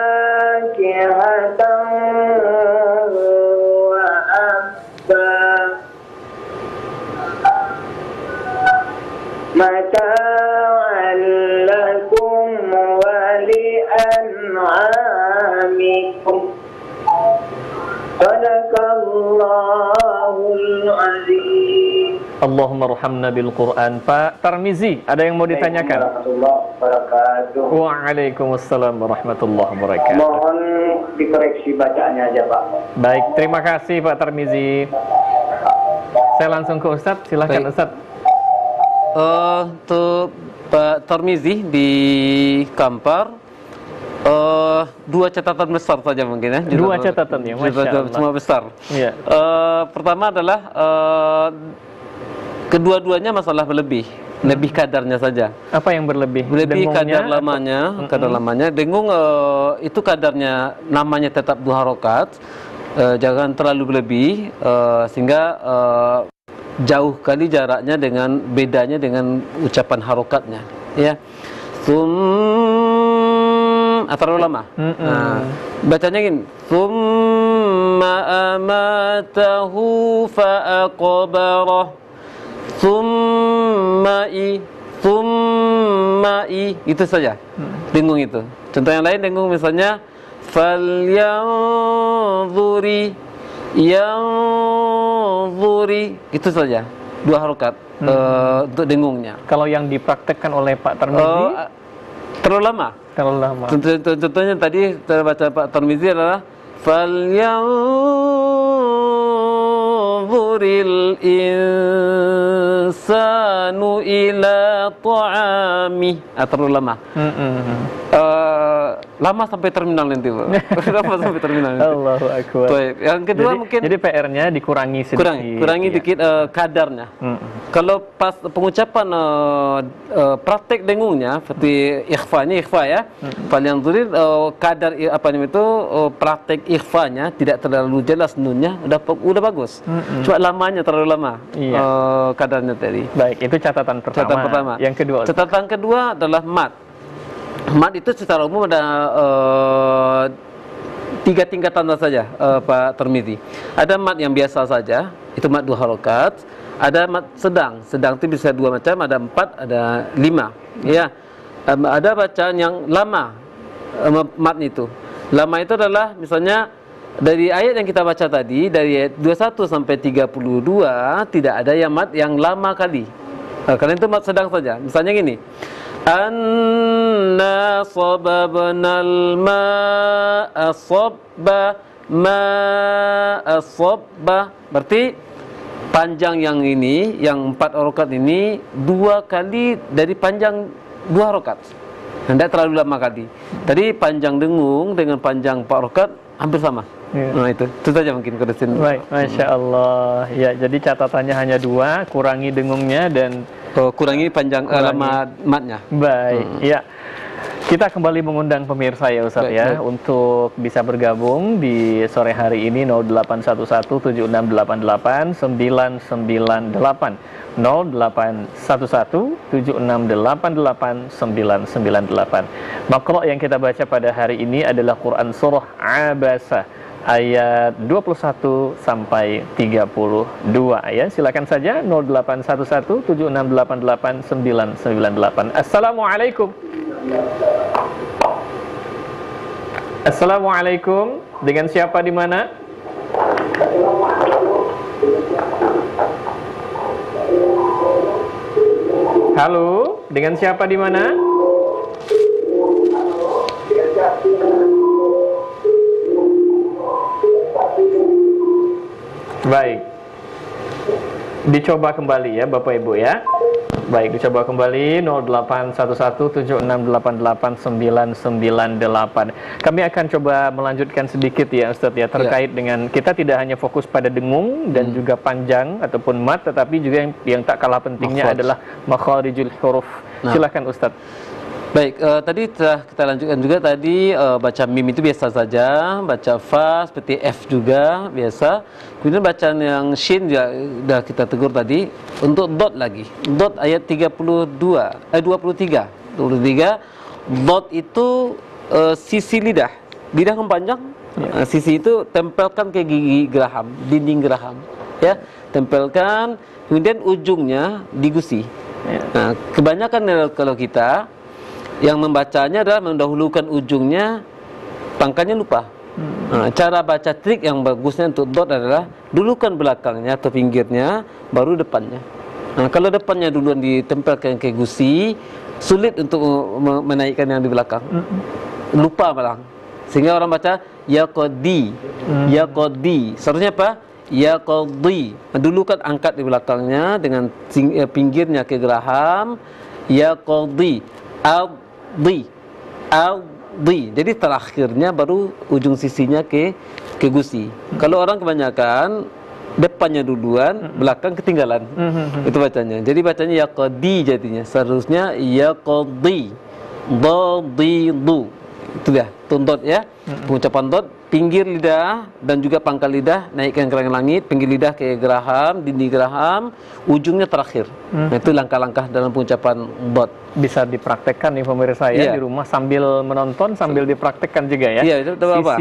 وفاكهة وأبا متاعا لكم ولأنعامكم صدق الله العظيم. Allahumma arhamna bil Quran. Pak Tarmizi, ada yang mau ditanyakan? Warahmatullahi wabarakatuh. Waalaikumsalam warahmatullahi wabarakatuh. Mohon dikoreksi bacaannya aja, Pak. Baik, terima kasih Pak Tarmizi. Saya langsung ke Ustadz, silahkan Baik. Ustadz. Untuk Pak Tarmizi di Kampar, dua catatan besar saja mungkin ya. Dua catatan ya, Masya Allah. Semua besar. Iya. Pertama adalah kedua-duanya masalah berlebih, lebih kadarnya saja. Apa yang berlebih? Lebih Dengungnya kadar lamanya, kadar lamanya. Dengung itu kadarnya namanya tetap 2 harokat, jangan terlalu berlebih sehingga jauh kali jaraknya dengan bedanya dengan ucapan harokatnya. Ya, terlalu lama. Bacanya gini, summa amatahu fa'aqbarah. Summai, itu saja. Dengung itu. Contoh yang lain dengung misalnya falyanzuri, yanzuri, itu saja. 2 harokat untuk dengungnya. Kalau yang dipraktekkan oleh Pak Tarmizi Terlalu lama. terlalu lama. Contohnya tadi terbaca Pak Tarmizi adalah falyanzuril insanu ila ta'ami. Terlalu lama. Lama sampai terminal nanti, Pak. Lama sampai terminal nanti. Allahu Akbar. Baik. Yang kedua Jadi, mungkin jadi PR-nya dikurangi sedikit. kurangi ya. dikit kadarnya. Kalau pas pengucapan praktek dengungnya seperti ikhfa ya. Falyanzuril kadar apa namanya itu praktek ikhfanya tidak terlalu jelas nunnya udah bagus. Cuma lamanya terlalu lama. Iya. Kadarnya tadi. Baik, itu catatan pertama. Catatan pertama. Yang kedua. Catatan kedua adalah mat. Mat itu secara umum ada 3 tingkatan saja, Pak Tarmizi. Ada mat yang biasa saja, itu mat 2 harokat. Ada mat sedang itu bisa 2 macam, ada 4, ada 5. Ya, ada bacaan yang lama mat itu. Lama itu adalah misalnya dari ayat yang kita baca tadi, dari ayat 21 sampai 32 tidak ada yang mat yang lama kali. Karena itu mat sedang saja. Misalnya gini. Anna sababnal ma'a sabba, ma'a sabba. Berarti panjang yang ini, yang 4 rakaat ini 2 kali dari panjang 2 rakaat. Tidak terlalu lama kali. Tadi panjang dengung dengan panjang 4 rakaat hampir sama. Nah itu saja mungkin kurusin. Baik, Masya Allah. Ya, jadi catatannya hanya 2, kurangi dengungnya dan kurangi panjang lama matnya. Baik, ya. Kita kembali mengundang pemirsa ya Ustaz ya, untuk bisa bergabung di sore hari ini 08117688 08117688 Maqra yang kita baca pada hari ini adalah Quran surah Abasa ayat 21 sampai 32 ya. Silakan saja 08117688 Assalamualaikum. Assalamualaikum. Dengan siapa di mana? Halo, dengan siapa di mana? Baik. Dicoba kembali ya Bapak Ibu ya. Baik, dicoba kembali 081176888998. Kami akan coba melanjutkan sedikit ya Ustaz ya, terkait dengan kita tidak hanya fokus pada dengung dan juga panjang ataupun mat, tetapi juga yang tak kalah pentingnya adalah makharijul huruf. Silakan Ustaz. Baik, tadi telah kita lanjutkan juga tadi baca mim itu biasa saja, baca fa seperti F juga biasa. Kemudian bacaan yang shin juga sudah kita tegur tadi. Untuk dot lagi, dot ayat 23. Dot itu sisi lidah kan panjang. Sisi itu tempelkan ke gigi geraham, dinding geraham, ya, tempelkan. Kemudian ujungnya digusi. Nah, kebanyakan kalau kita yang membacanya adalah mendahulukan ujungnya, pangkalnya lupa. Nah, cara baca trik yang bagusnya untuk dot adalah dulukan belakangnya atau pinggirnya, baru depannya. Nah, kalau depannya duluan ditempelkan ke gusi, sulit untuk menaikkan yang di belakang. Lupa malah. Sehingga orang baca ya qadi, ya qadi. Seharusnya apa? Ya qadi. Dulukan angkat di belakangnya dengan pinggirnya ke geraham. Ya qadi. Al-di. Jadi terakhirnya baru ujung sisinya ke gusi. Kalau orang kebanyakan depannya duluan, belakang ketinggalan. Itu bacanya. Jadi bacanya ya qadi jadinya. Seharusnya ya qadi. Du. Itu dia, tundot ya. Pengucapan dot, pinggir lidah dan juga pangkal lidah naikkan ke langit, pinggir lidah ke geraham, dinding geraham, ujungnya terakhir. Nah, itu langkah-langkah dalam pengucapan dot. Bisa dipraktekkan nih pemirsa ya, di rumah sambil menonton, sambil dipraktekkan juga ya. Iya, itu apa?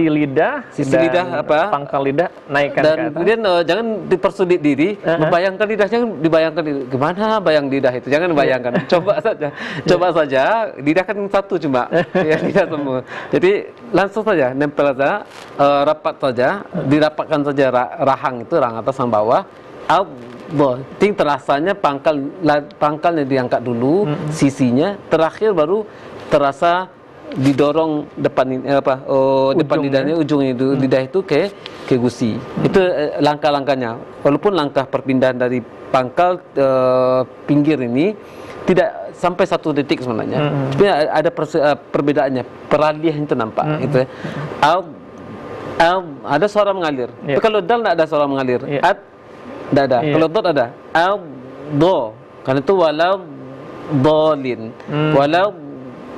Sisi lidah apa? Pangkal lidah naikkan dan ke atas. Kemudian jangan dipersulit diri, membayangkan lidahnya, dibayangkan gimana bayang lidah itu. Jangan bayangkan, coba saja. Lidah kan satu cuma, ya lidah semua. Jadi langsung saja nempel saja, rapat saja, dirapatkan saja rahang itu, rahang atas sama bawah. Ting terasanya pangkalnya diangkat dulu, sisinya terakhir baru terasa didorong depan depan lidahnya, ujung itu lidah itu ke gusi. Itu langkah-langkahnya. Walaupun langkah perpindahan dari pangkal pinggir ini tidak sampai 1 detik sebenarnya. Tapi ada perbedaannya, peralihan itu nampak gitu ya. Ada suara mengalir. Tapi kalau dal tidak ada suara mengalir. Tidak ada. Kalau dot ada. Do. Karena itu walau dolin. Walau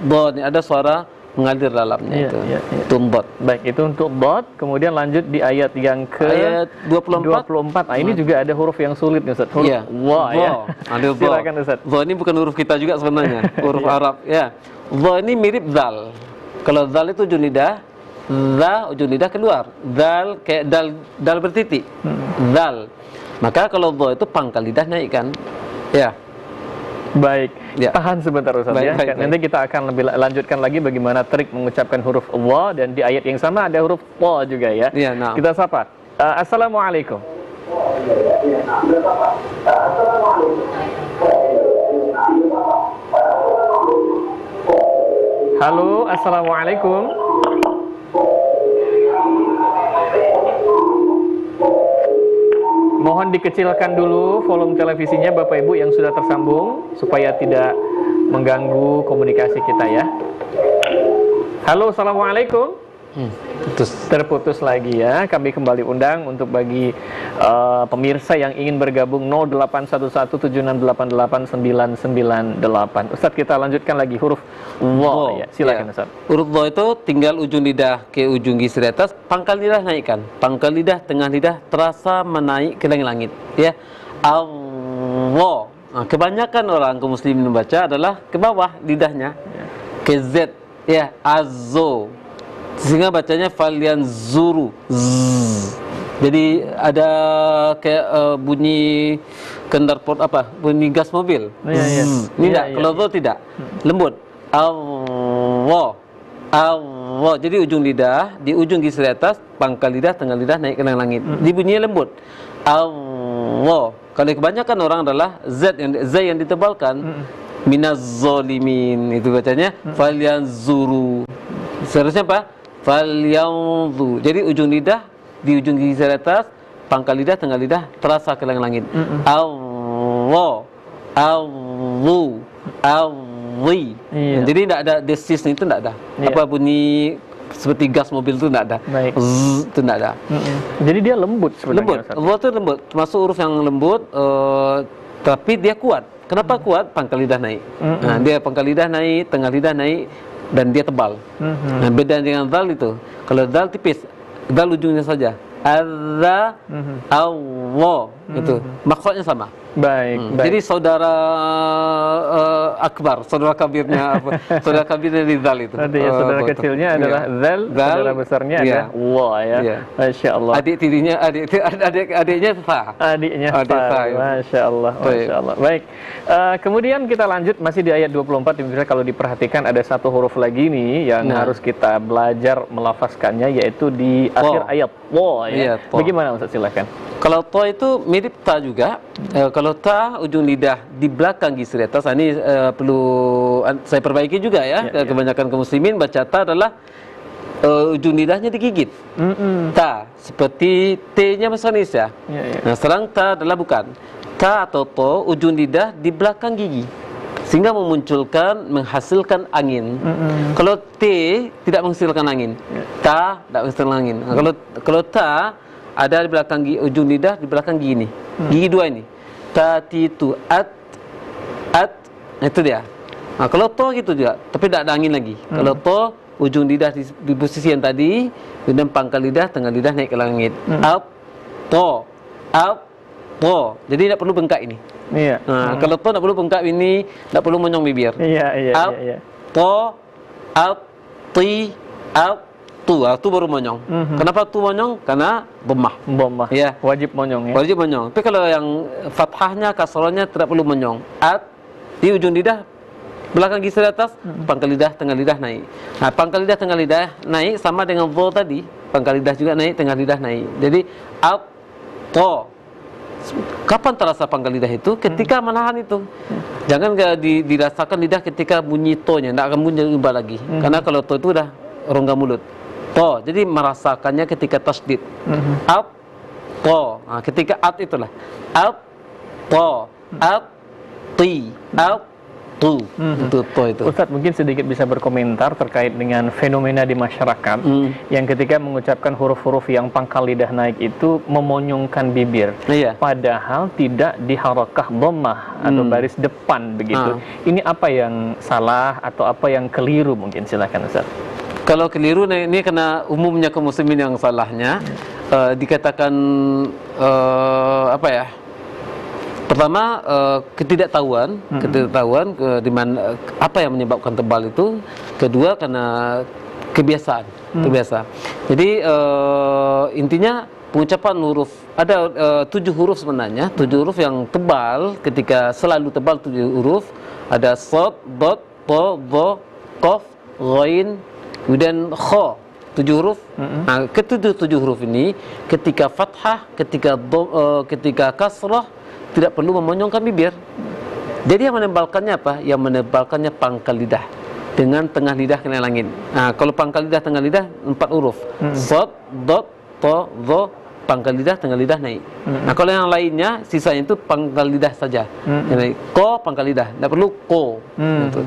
do, ada suara mengalir dalamnya itu. Itu dot. Baik, itu untuk dot. Kemudian lanjut di ayat yang ke ayat 24. Nah, ini juga ada huruf yang sulit nih Ustaz. Huruf wa ya. Ada silakan Ustaz. Wa ini bukan huruf kita juga sebenarnya. Huruf Arab ya. Wa ini mirip zal. Kalau zal itu ujung lidah, za ujung lidah keluar. Zal kayak dal bertitik. Zal. Maka kalau dha itu pangkal lidah naikkan. Ya. Baik. Tahan sebentar Ustaz ya. Nanti kita akan lebih lanjutkan lagi bagaimana trik mengucapkan huruf wa, dan di ayat yang sama ada huruf ta juga ya. Kita sapa. Assalamualaikum. Halo, assalamualaikum. Mohon dikecilkan dulu volume televisinya Bapak Ibu yang sudah tersambung supaya tidak mengganggu komunikasi kita ya. Halo, assalamualaikum. Terputus lagi ya. Kami kembali undang untuk bagi pemirsa yang ingin bergabung 081176889998. Ustadz, kita lanjutkan lagi huruf dha ya. Silakan Ustadz. Huruf dha itu tinggal ujung lidah ke ujung gigi atas, pangkal lidah naikkan. Pangkal lidah, tengah lidah terasa menaik ke langit ya. Allah. Nah, kebanyakan orang kaum muslimin membaca adalah ke bawah lidahnya. Ke Z ya, azzo. Sehingga bacanya falyanzuru. Jadi ada kayak bunyi kendarpot apa? Bunyi gas mobil. Ini tidak, kalau itu tidak. Lembut. Allah. Allah. Jadi ujung lidah, di ujung gigi atas, pangkal lidah, tengah lidah naik ke langit. Dibunyinya lembut. Allah. Kalau kebanyakan orang adalah Z yang ditebalkan. Minaz zalimin, itu bacanya falyanzuru. Seharusnya apa? Falyanzu. Jadi ujung lidah di ujung gigi atas, pangkal lidah, tengah lidah terasa ke langit. Allah, Allahu, Alwi. Jadi tidak ada desis itu, tidak ada. Apa bunyi seperti gas mobil itu tidak ada. Itu tidak ada. Jadi dia lembut sebenarnya. Lembut. Allah itu lembut. Termasuk huruf yang lembut, tapi dia kuat. Kenapa kuat? Pangkal lidah naik. Nah, dia pangkal lidah naik, tengah lidah naik, dan dia tebal. Nah, beda dengan dal itu. Kalau dal tipis, dal ujungnya saja. Azza, Allah, itu maksudnya sama. Baik. Jadi saudara akbar, saudara kabirnya apa? Saudara kabirnya di dal itu. Artinya saudara kecilnya adalah zal, saudara besarnya adalah Allah ya. Masya Allah. Adik tirinya, adiknya fa. Adiknya fa. Masya Allah. Masya Allah. Baik. Kemudian kita lanjut masih di ayat 24. Misalnya kalau diperhatikan ada satu huruf lagi nih yang harus kita belajar melafazkannya, yaitu di akhir ayat wa ya. Bagaimana Ustaz, silakan. Kalau ta itu mirip ta juga. Kalau ta ujung lidah di belakang gigi atas, ini perlu saya perbaiki juga ya. Kebanyakan kaum muslimin baca ta adalah ujung lidahnya digigit. Ta seperti T-nya bahasa Indonesia. Nah, serang ta adalah bukan. Ta atau to ujung lidah di belakang gigi, sehingga menghasilkan angin. Kalau T tidak menghasilkan angin. Ta tidak menghasilkan angin. Nah, kalau ta ada di belakang gigi, ujung lidah di belakang gigi ini. Gigi dua ini. Ta, ti, tu, at. Itu dia. Nah, kalau to gitu juga, tapi tidak ada angin lagi. Kalau to, ujung lidah di posisi yang tadi, kemudian pangkal lidah, tengah lidah naik ke langit. Up, to, up, to. Jadi tidak perlu bengkak ini. Nah, kalau to tidak perlu bengkak ini, tidak perlu monyong bibir. Up, to, up, ti, up. Tu baru monyong. Kenapa tu monyong? Karena dhammah. Ya, wajib monyong ya. Wajib monyong. Tapi kalau yang fathahnya, kasrahnya tidak perlu monyong. At di ujung lidah belakang gigi atas, pangkal lidah, tengah lidah naik. Nah, pangkal lidah, tengah lidah naik sama dengan dha tadi. Pangkal lidah juga naik, tengah lidah naik. Jadi at to. Kapan terasa pangkal lidah itu? Ketika menahan itu. Jangan dirasakan lidah ketika bunyi to-nya, tidak akan bunyi ubah lagi. Karena kalau to itu udah rongga mulut. To, jadi merasakannya ketika tasdid. Up, to. Nah, ketika at itulah. Up, to, up, ti, up, tu. Itu to itu. Ustadz mungkin sedikit bisa berkomentar terkait dengan fenomena di masyarakat yang ketika mengucapkan huruf-huruf yang pangkal lidah naik itu memonyongkan bibir. Padahal tidak diharakah dhammah atau baris depan begitu. Ini apa yang salah atau apa yang keliru mungkin, silakan Ustadz. Kalau keliru ini karena umumnya kaum muslimin yang salahnya dikatakan apa ya? Pertama ketidaktahuan di mana apa yang menyebabkan tebal itu. Kedua karena kebiasaan. Jadi intinya pengucapan huruf ada 7 huruf sebenarnya, 7 huruf yang tebal. Ketika selalu tebal 7 huruf, ada shad, dad, ta, dha, qaf, ghain, kemudian kha, 7 huruf. Nah, ketujuh huruf ini ketika fathah, ketika kasrah tidak perlu memonyongkan bibir. Jadi yang menebalkannya apa? Yang menebalkannya pangkal lidah. dengan tengah lidah kena langit. Kalau pangkal lidah tengah lidah 4 huruf. Sod, dot, to, dho, pangkal lidah tengah lidah naik. Kalau yang lainnya sisanya itu pangkal lidah saja. Jadi ko pangkal lidah, tidak perlu ko. Gitu.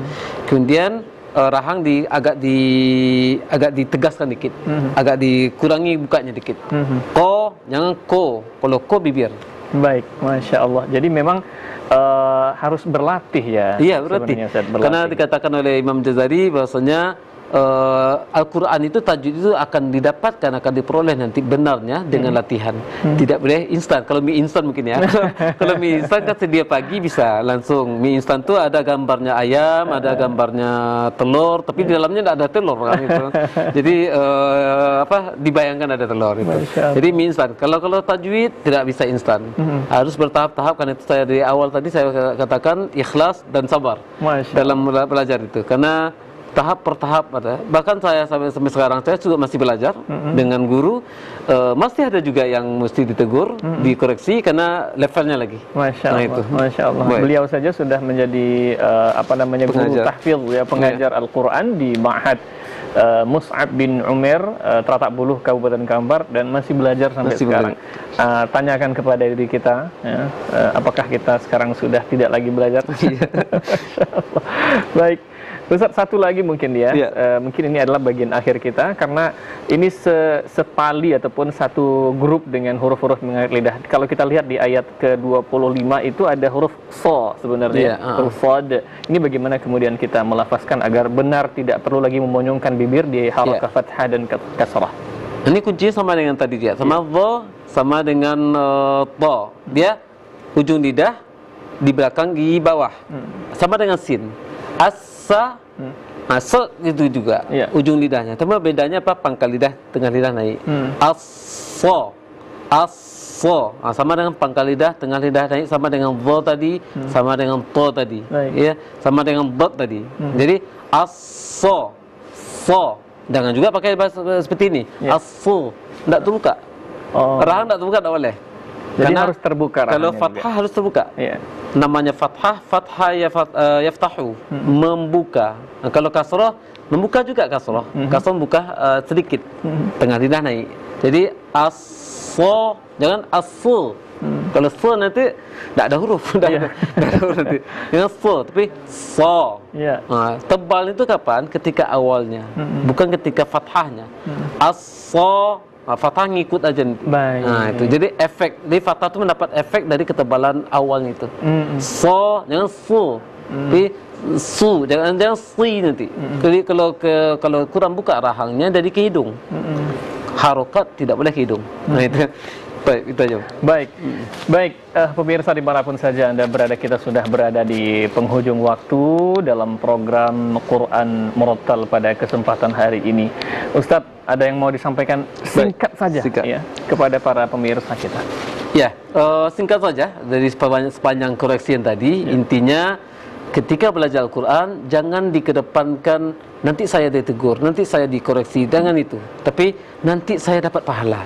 Kemudian rahang agak ditegaskan dikit, agak dikurangi bukanya dikit. Ko, jangan ko. Kalau ko bibir. Baik, Masya Allah. Jadi memang harus berlatih ya. Iya, berlatih. Karena dikatakan oleh Imam Jazari bahwasanya Al-Quran itu, tajwid itu akan didapatkan, akan diperoleh nanti benarnya dengan latihan. Tidak boleh instan. Kalau mie instan mungkin ya. Kalau mie instan kan sedia pagi bisa langsung. Mie instan itu ada gambarnya ayam, ada gambarnya telur, tapi di dalamnya tidak ada telur kan, gitu. Jadi dibayangkan ada telur itu. Jadi mie instan. Kalau tajwid tidak bisa instan. Harus bertahap-tahap, karena itu saya dari awal tadi saya katakan ikhlas dan sabar dalam belajar itu. Karena tahap per tahap ada. Bahkan saya sampai sekarang saya juga masih belajar dengan guru. Masih ada juga yang mesti ditegur, dikoreksi karena levelnya lagi. Masya Allah. Itu. Masya Allah. Baik. Beliau saja sudah menjadi guru tahfidz ya, pengajar Al-Quran di Ma'had Mus'ab bin Umair, Tratak Buluh, Kabupaten Kampar, dan masih belajar sampai sekarang. Tanyakan kepada diri kita, ya, apakah kita sekarang sudah tidak lagi belajar? Baik. Ustaz, satu lagi mungkin ya, mungkin ini adalah bagian akhir kita, karena ini sepali ataupun satu grup dengan huruf-huruf mengalir lidah. Kalau kita lihat di ayat ke-25 itu ada huruf so sebenarnya, huruf sod. Ini bagaimana kemudian kita melafazkan agar benar, tidak perlu lagi memonyongkan bibir di harakah fathah dan kasrah. Ini kuncinya sama dengan tadi dia, sama dho, sama dengan to. Dia ujung lidah di belakang, di bawah, sama dengan sin. Masuk itu juga ujung lidahnya. Tapi bedanya apa? Pangkal lidah, tengah lidah naik. Aso, sama dengan pangkal lidah, tengah lidah naik, sama dengan dho tadi, sama dengan to tadi, ya, sama dengan dot tadi. Jadi aso, so. Jangan juga pakai bahasa seperti ini. Aso, tidak terbuka. Rahang tidak terbuka, tidak boleh. Jadi karena harus terbuka. Kalau fathah harus terbuka. Namanya fathah yaftahu, membuka. Kalau kasrah, membuka juga kasrah. Kasrah membuka sedikit, tengah lidah naik. Jadi aso, jangan aso. Kalau so nanti tidak ada huruf, tidak ada huruf nanti. Jangan so, tapi so. Tebal itu kapan? Ketika awalnya, bukan ketika fathahnya. Aso. Fathah ngikut aja nanti. Itu. Jadi efek, di fathah itu mendapat efek dari ketebalan awalnya itu. So, jangan su. Tapi su, jangan si nanti. Jadi kalau kurang buka rahangnya dari ke hidung. Harokat tidak boleh ke hidung. Itu. Baik, itu aja. Baik, pemirsa dimanapun saja Anda berada, kita sudah berada di penghujung waktu dalam program Quran Murattal pada kesempatan hari ini. Ustadz, ada yang mau disampaikan singkat saja ya, kepada para pemirsa kita? Ya, singkat saja dari sepanjang koreksi yang tadi. Intinya ketika belajar Al-Quran jangan dikedepankan nanti saya ditegur, nanti saya dikoreksi, jangan itu. Tapi nanti saya dapat pahala.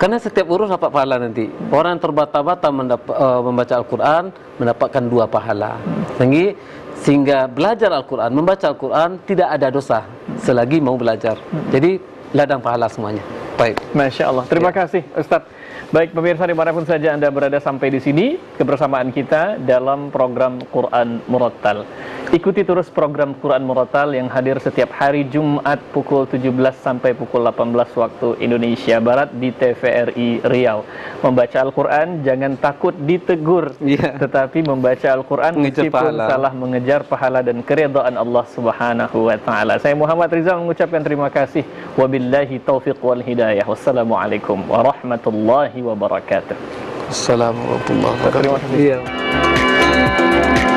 Karena setiap huruf dapat pahala nanti. Orang yang terbata-bata membaca Al-Quran mendapatkan 2 pahala. Sehingga belajar Al-Quran, membaca Al-Quran tidak ada dosa selagi mau belajar. Jadi ladang pahala semuanya. Baik. Masya Allah. Terima kasih Ustadz. Baik pemirsa dimanapun saja Anda berada, sampai di sini kebersamaan kita dalam program Quran Murattal. Ikuti terus program Quran Murattal yang hadir setiap hari Jumat pukul 17 sampai pukul 18 waktu Indonesia Barat di TVRI Riau. Membaca Al-Quran jangan takut ditegur, tetapi membaca Al-Quran meskipun salah mengejar pahala dan keridhaan Allah Subhanahu wa taala. Saya Muhammad Rizal mengucapkan terima kasih. Wabillahi taufiq wal hidayah. Wassalamualaikum warahmatullahi wabarakatuh. Assalamualaikum warahmatullahi wabarakatuh. Terima kasih.